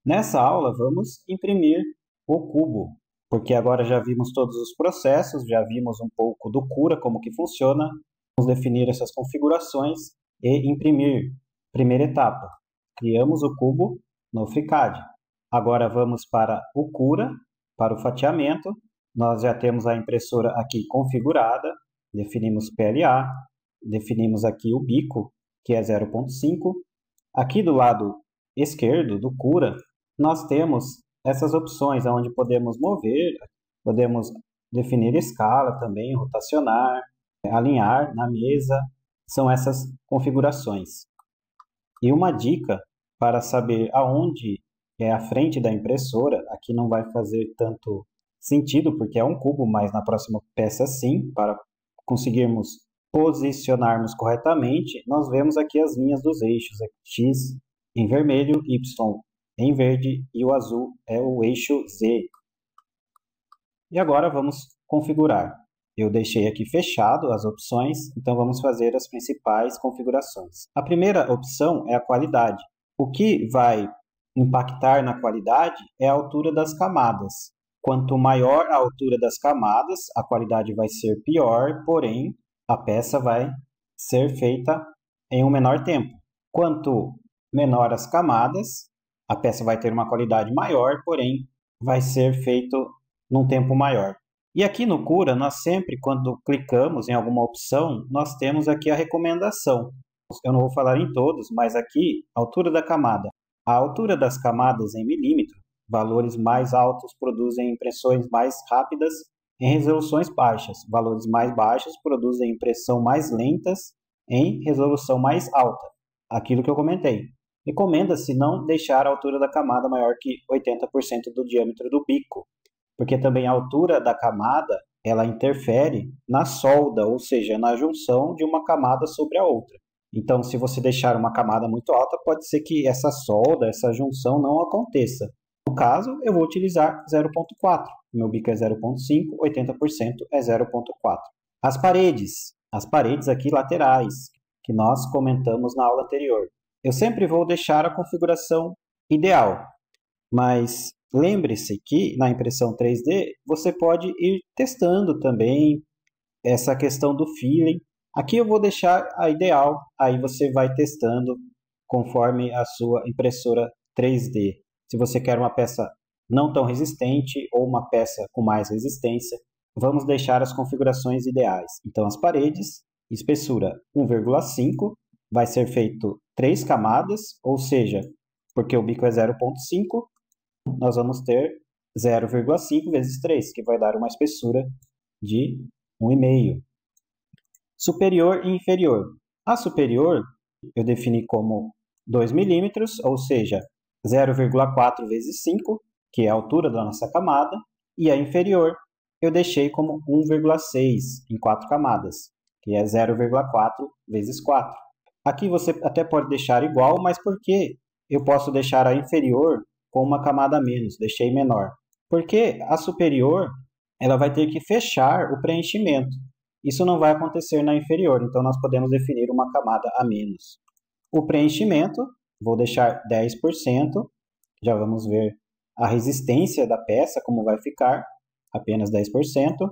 Nessa aula, vamos imprimir o cubo, porque agora já vimos todos os processos, já vimos um pouco do Cura, como que funciona, vamos definir essas configurações e imprimir. Primeira etapa, criamos o cubo no FreeCAD. Agora vamos para o Cura, para o fatiamento. Nós já temos a impressora aqui configurada, definimos PLA, definimos aqui o bico, que é 0.5. Aqui do lado esquerdo do Cura, nós temos essas opções onde podemos mover, podemos definir escala também, rotacionar, alinhar na mesa, são essas configurações. E uma dica para saber aonde é a frente da impressora, aqui não vai fazer tanto sentido porque é um cubo, mas na próxima peça sim, para conseguirmos posicionarmos corretamente, nós vemos aqui as linhas dos eixos, X em vermelho, Y em verde e o azul é o eixo Z. E agora vamos configurar. Eu deixei aqui fechado as opções, então vamos fazer as principais configurações. A primeira opção é a qualidade. O que vai impactar na qualidade é a altura das camadas. Quanto maior a altura das camadas, a qualidade vai ser pior, porém a peça vai ser feita em um menor tempo. Quanto menor as camadas, a peça vai ter uma qualidade maior, porém vai ser feito num tempo maior. E aqui no Cura, nós sempre, quando clicamos em alguma opção, nós temos aqui a recomendação. Eu não vou falar em todos, mas aqui, altura da camada. A altura das camadas em milímetro, valores mais altos produzem impressões mais rápidas em resoluções baixas. Valores mais baixos produzem impressão mais lentas em resolução mais alta. Aquilo que eu comentei. Recomenda-se não deixar a altura da camada maior que 80% do diâmetro do bico, porque também a altura da camada ela interfere na solda, ou seja, na junção de uma camada sobre a outra. Então, se você deixar uma camada muito alta, pode ser que essa solda, essa junção não aconteça. No caso, eu vou utilizar 0.4. Meu bico é 0.5, 80% é 0.4. As paredes aqui laterais, que nós comentamos na aula anterior. Eu sempre vou deixar a configuração ideal, mas lembre-se que na impressão 3D você pode ir testando também essa questão do feeling. Aqui eu vou deixar a ideal, aí você vai testando conforme a sua impressora 3D. Se você quer uma peça não tão resistente ou uma peça com mais resistência, vamos deixar as configurações ideais. Então as paredes, espessura 1,5, vai ser feito 3 camadas, ou seja, porque o bico é 0,5, nós vamos ter 0,5 vezes 3, que vai dar uma espessura de 1,5. Superior e inferior. A superior eu defini como 2 milímetros, ou seja, 0,4 vezes 5, que é a altura da nossa camada, e a inferior eu deixei como 1,6 em 4 camadas, que é 0,4 vezes 4. Aqui você até pode deixar igual, mas por que eu posso deixar a inferior com uma camada a menos? Deixei menor. Porque a superior ela vai ter que fechar o preenchimento. Isso não vai acontecer na inferior, então nós podemos definir uma camada a menos. O preenchimento, vou deixar 10%, já vamos ver a resistência da peça, como vai ficar, apenas 10%.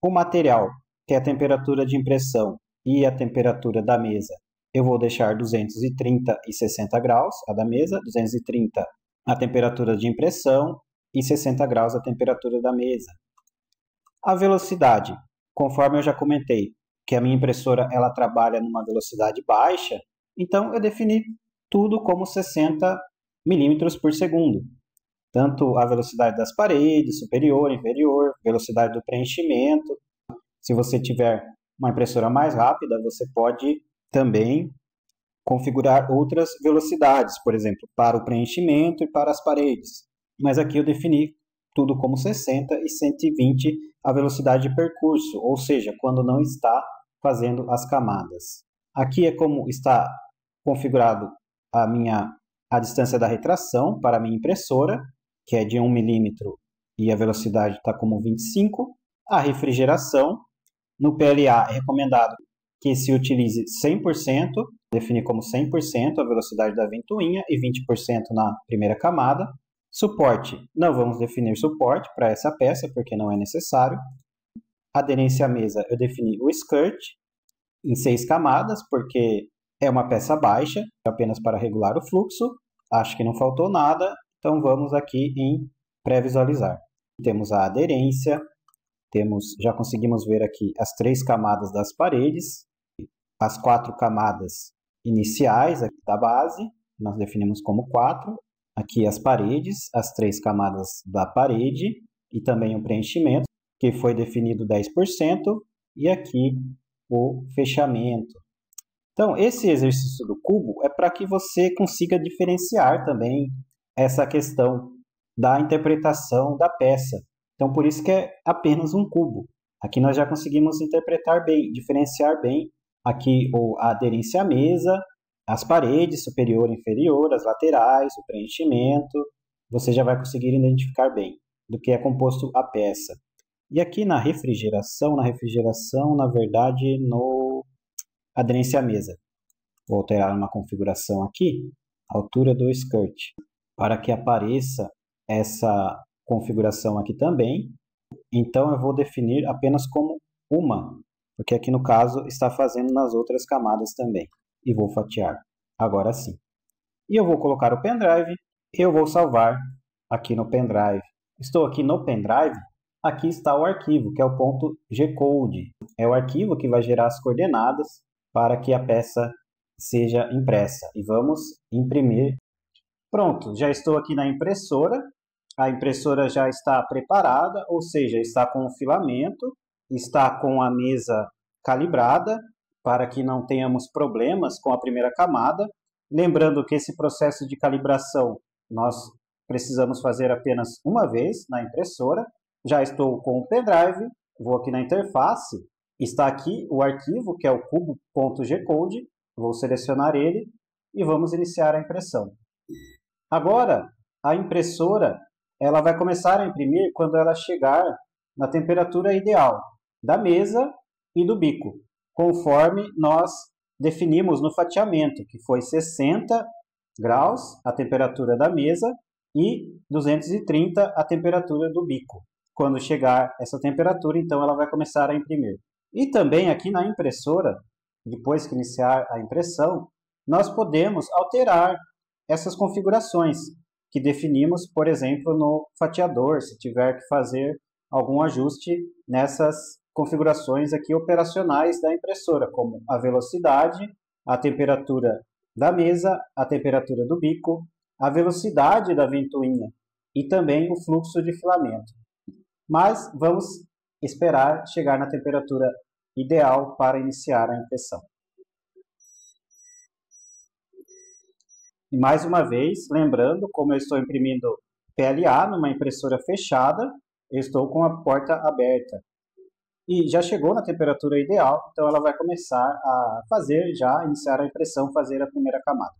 O material, que é a temperatura de impressão e a temperatura da mesa, eu vou deixar 230 e 60 graus a da mesa, 230 a temperatura de impressão e 60 graus a temperatura da mesa. A velocidade, conforme eu já comentei, que a minha impressora ela trabalha numa velocidade baixa, então eu defini tudo como 60 milímetros por segundo. Tanto a velocidade das paredes, superior, inferior, velocidade do preenchimento. Se você tiver uma impressora mais rápida, você pode também configurar outras velocidades, por exemplo, para o preenchimento e para as paredes. Mas aqui eu defini tudo como 60 e 120 a velocidade de percurso, ou seja, quando não está fazendo as camadas. Aqui é como está configurado a distância da retração para a minha impressora, que é de 1 milímetro e a velocidade está como 25. A refrigeração, no PLA é recomendado que se utilize 100%, definir como 100% a velocidade da ventoinha e 20% na primeira camada. Suporte, não vamos definir suporte para essa peça, porque não é necessário. Aderência à mesa, eu defini o skirt em 6 camadas, porque é uma peça baixa, apenas para regular o fluxo. Acho que não faltou nada, então vamos aqui em pré-visualizar. Temos a aderência, já conseguimos ver aqui as 3 camadas das paredes, as 4 camadas iniciais aqui da base, nós definimos como 4. Aqui as paredes, as 3 camadas da parede e também o preenchimento, que foi definido 10%, e aqui o fechamento. Então, esse exercício do cubo é para que você consiga diferenciar também essa questão da interpretação da peça. Então, por isso que é apenas um cubo. Aqui nós já conseguimos interpretar bem, diferenciar bem aqui a aderência à mesa, as paredes superior e inferior, as laterais, o preenchimento. Você já vai conseguir identificar bem do que é composto a peça. E aqui na refrigeração, na verdade, no aderência à mesa. Vou alterar uma configuração aqui, altura do skirt, para que apareça essa configuração aqui também. Então, eu vou definir apenas como uma, porque aqui no caso está fazendo nas outras camadas também. E vou fatiar, agora sim. E eu vou colocar o pendrive, eu vou salvar aqui no pendrive. Estou aqui no pendrive, aqui está o arquivo, que é o ponto .gcode. É o arquivo que vai gerar as coordenadas para que a peça seja impressa. E vamos imprimir. Pronto, já estou aqui na impressora. A impressora já está preparada, ou seja, está com o filamento, está com a mesa calibrada, para que não tenhamos problemas com a primeira camada. Lembrando que esse processo de calibração nós precisamos fazer apenas uma vez na impressora. Já estou com o pendrive, vou aqui na interface, está aqui o arquivo, que é o cubo.gcode, vou selecionar ele e vamos iniciar a impressão. Agora, a impressora ela vai começar a imprimir quando ela chegar na temperatura ideal da mesa e do bico, conforme nós definimos no fatiamento, que foi 60 graus a temperatura da mesa e 230 a temperatura do bico. Quando chegar essa temperatura, então ela vai começar a imprimir. E também aqui na impressora, depois que iniciar a impressão, nós podemos alterar essas configurações que definimos, por exemplo, no fatiador, se tiver que fazer algum ajuste nessas configurações aqui operacionais da impressora, como a velocidade, a temperatura da mesa, a temperatura do bico, a velocidade da ventoinha e também o fluxo de filamento. Mas vamos esperar chegar na temperatura ideal para iniciar a impressão. E mais uma vez, lembrando, como eu estou imprimindo PLA numa impressora fechada, eu estou com a porta aberta. E já chegou na temperatura ideal, então ela vai começar a iniciar a impressão, fazer a primeira camada.